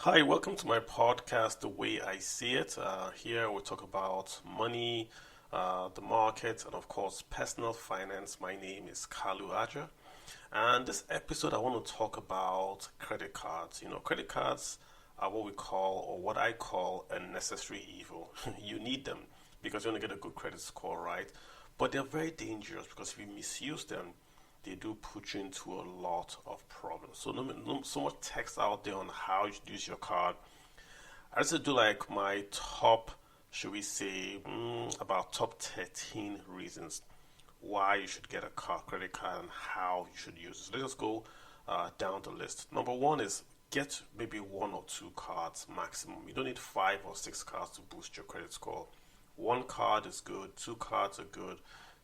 Hi, welcome to my podcast, The Way I See It. Here we talk about money, the market, and of course, personal finance. My name is Kalu Aja. And this episode, I want to talk about credit cards. Credit cards are what we call, or what I call, a necessary evil. You need them because you want to get a good credit score, right? But they're very dangerous because if you misuse them, they do put you into a lot of problems. So, so much text out there on how you should use your card. I just do like my top, should we say, about top 13 reasons why you should get a credit card and how you should use it. So let's just go down the list. Number one is get maybe one or two cards maximum. You don't need 5 or 6 cards to boost your credit score. One card is good, 2 cards are good.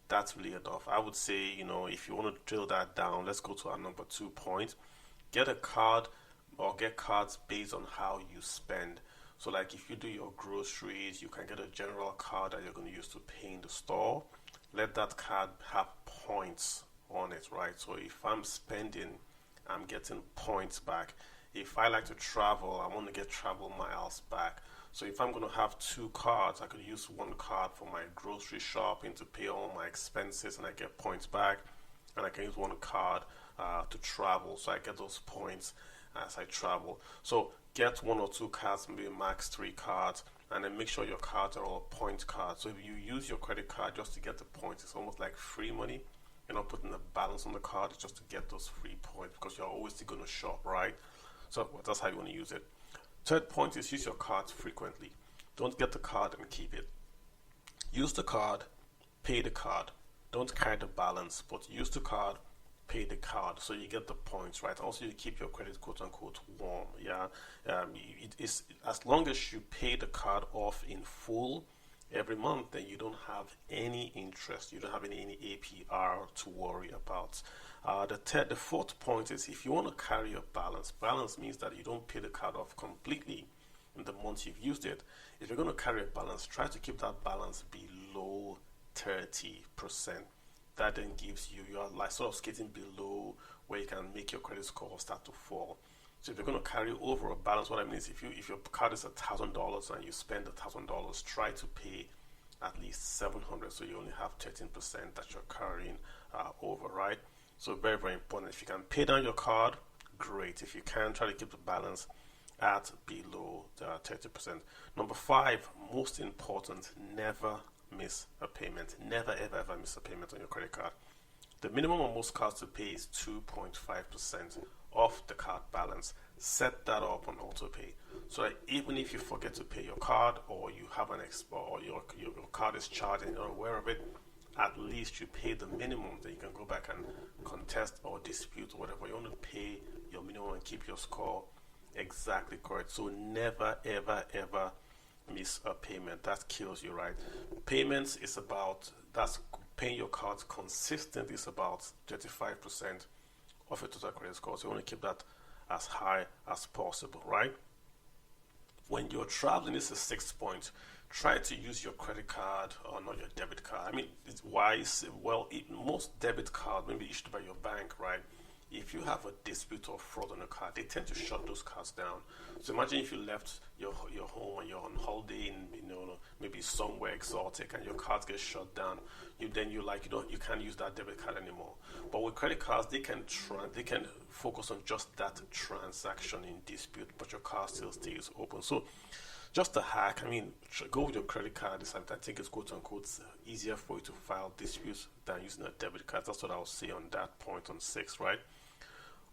That's really enough. I would say, if you want to drill that down, let's go to our number 2 point. Get a card or get cards based on how you spend. So, like if you do your groceries, you can get a general card that you're going to use to pay in the store. Let that card have points on it, right? So, if I'm spending, I'm getting points back. If I like to travel, I want to get travel miles back. So if I'm going to have 2 cards, I could use one card for my grocery shopping to pay all my expenses and I get points back. And I can use one card to travel, so I get those points as I travel. So get 1 or 2 cards, maybe max 3 cards, and then make sure your cards are all point cards. So if you use your credit card just to get the points, it's almost like free money. You're not putting a balance on the card, it's just to get those free points because you're always still going to shop, right? So that's how you want to use it. Third point is use your cards frequently. Don't get the card and keep it. Use the card, pay the card. Don't carry the balance, but use the card, pay the card, so you get the points, right? Also, you keep your credit quote unquote warm. Yeah, it is as long as you pay the card off in full every month, then you don't have any interest. You don't have any APR to worry about. The fourth point is if you want to carry a balance. Balance means that you don't pay the card off completely in the months you've used it. If you're going to carry a balance, try to keep that balance below 30%. That then gives you're like sort of skating below where you can make your credit score start to fall. So if you're going to carry over a balance, what I mean is if your card is $1,000 and you spend $1,000, try to pay at least $700, so you only have 13% that you're carrying over, right? So very, very important. If you can pay down your card, great. If you can, try to keep the balance at below 30%. Number 5, most important, never miss a payment. Never, ever, ever miss a payment on your credit card. The minimum on most cards to pay is 2.5% of the card balance. Set that up on auto pay so that even if you forget to pay your card or you have an or your card is charged and you're not aware of it, at least you pay the minimum that you can go back and contest or dispute or whatever. You want to pay your minimum and keep your score exactly correct. So never, ever, ever miss a payment. That kills you, right? Payments is about, that's paying your cards consistently is about 35% of your total credit score. So you want to keep that as high as possible, right? When you're traveling, this is 6th point. Try to use your credit card or not your debit card. I mean, it's wise. Well, most debit cards, maybe issued by your bank, right? If you have a dispute or fraud on a card, they tend to shut those cards down. So imagine if you left your home and you're on holiday in maybe somewhere exotic and your cards get shut down. You can't use that debit card anymore. But with credit cards, they can focus on just that transaction in dispute, but your card still stays open. So just a hack. I mean, go with your credit card. I think it's quote unquote easier for you to file disputes than using a debit card. That's what I would say on that point on 6, right?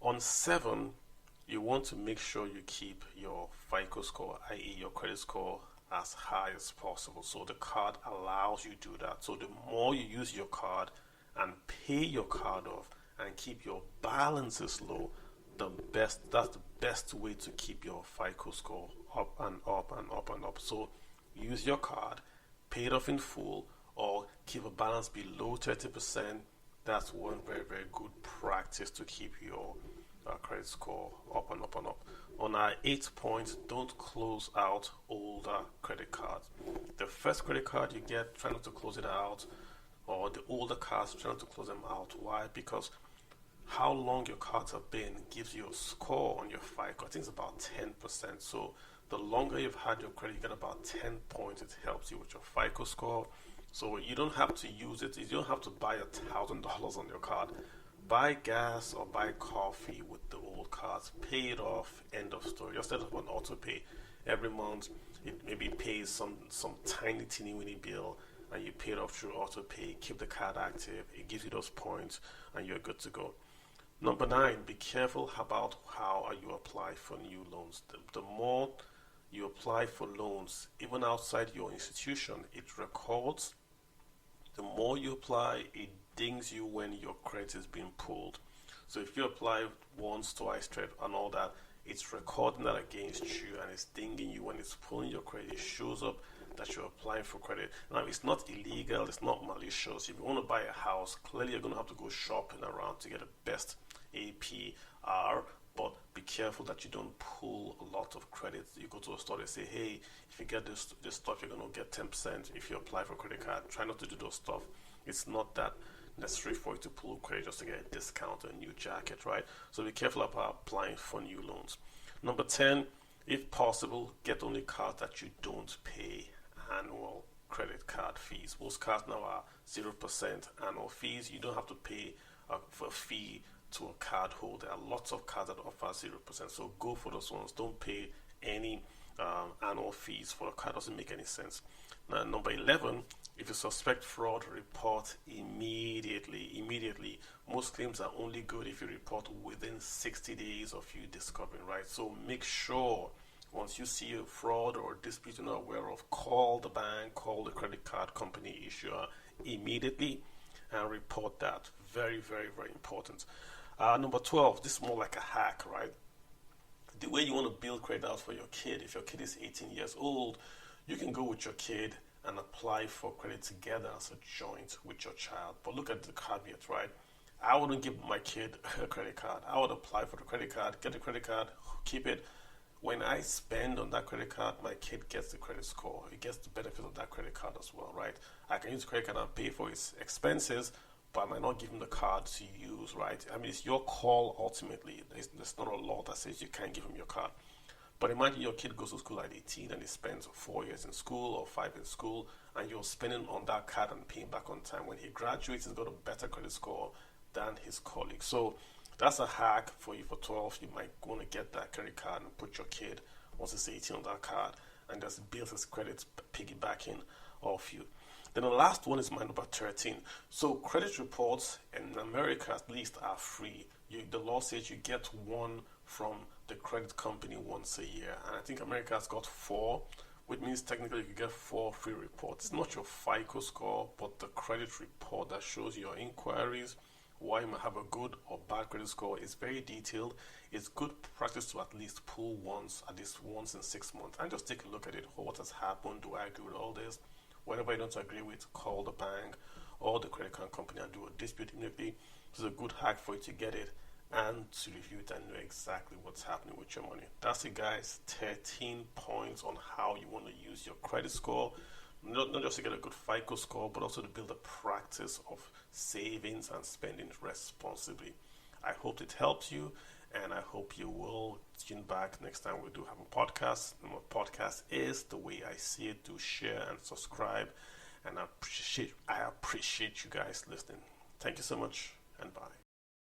On 7, you want to make sure you keep your FICO score, i.e. your credit score, as high as possible. So the card allows you to do that. So the more you use your card and pay your card off and keep your balances low, that's the best way to keep your FICO score up and up and up and up. So use your card, pay it off in full, or keep a balance below 30%. That's one very, very good practice to keep your credit score up and up and up. On our 8th point, don't close out older credit cards. The first credit card you get, try not to close it out, or the older cards, try not to close them out. Why? Because how long your cards have been gives you a score on your FICO. I think it's about 10%. So the longer you've had your credit, you get about 10 points. It helps you with your FICO score. So you don't have to use it. You don't have to buy $1,000 on your card. Buy gas or buy coffee with the old cards. Pay it off. End of story. Just set up an auto pay every month. It maybe pays some tiny teeny weeny bill, and you pay it off through auto pay. Keep the card active. It gives you those points, and you're good to go. Number 9, be careful about how you apply for new loans. The more you apply for loans, even outside your institution, it records. The more you apply, it dings you when your credit is being pulled. So if you apply once, twice, thrice, and all that, it's recording that against you and it's dinging you when it's pulling your credit. It shows up that you're applying for credit. Now, it's not illegal, it's not malicious. If you want to buy a house, clearly you're going to have to go shopping around to get the best APR, but be careful that you don't pull a lot of credit. You go to a store, they say, hey, if you get this stuff, you're going to get 10%. If you apply for a credit card, try not to do those stuff. It's not that necessary for you to pull credit just to get a discount or a new jacket, right? So be careful about applying for new loans. Number 10, if possible, get only cards that you don't pay annual credit card fees. Most cards now are 0% annual fees. You don't have to pay for a fee to a card holder. There are lots of cards that offer 0%, so go for those ones. Don't pay any annual fees for a card. Doesn't make any sense. Now, number 11, if you suspect fraud, report immediately. Most claims are only good if you report within 60 days of you discovering, right? So make sure once you see a fraud or a dispute you're not aware of, call the bank, call the credit card company issuer immediately and report that. Very, very, very important. Number 12, this is more like a hack, right? The way you want to build credit out for your kid, if your kid is 18 years old, you can go with your kid and apply for credit together as a joint with your child. But look at the caveat, right? I wouldn't give my kid a credit card. I would apply for the credit card, get the credit card, keep it. When I spend on that credit card, my kid gets the credit score. He gets the benefit of that credit card as well, right? I can use the credit card and pay for his expenses, but I might not give him the card to use, right? I mean, it's your call ultimately. There's not a law that says you can't give him your card. But imagine your kid goes to school at 18 and he spends 4 years in school or 5 in school, and you're spending on that card and paying back on time. When he graduates, he's got a better credit score than his colleagues. So that's a hack for you for 12. You might want to get that credit card and put your kid, once he's 18, on that card and just build his credit piggybacking off you. Then the last one is my number 13. So credit reports in America at least are free. The law says you get one from the credit company once a year. And I think America has got 4, which means technically you can get 4 free reports. It's not your FICO score, but the credit report that shows your inquiries, why you might have a good or bad credit score. Is very detailed. It's good practice to at least pull at least once in 6 months, and just take a look at it. What has happened? Do I agree with all this? Whatever you don't agree with, call the bank or the credit card company and do a dispute immediately. This is a good hack for you to get it and to review it and know exactly what's happening with your money. That's it, guys. 13 points on how you want to use your credit score. Not just to get a good FICO score, but also to build a practice of savings and spending responsibly. I hope it helps you, and I hope you will tune back next time we do have a podcast. And my podcast is The Way I See It. Do share and subscribe, and I appreciate you guys listening. Thank you so much, and bye.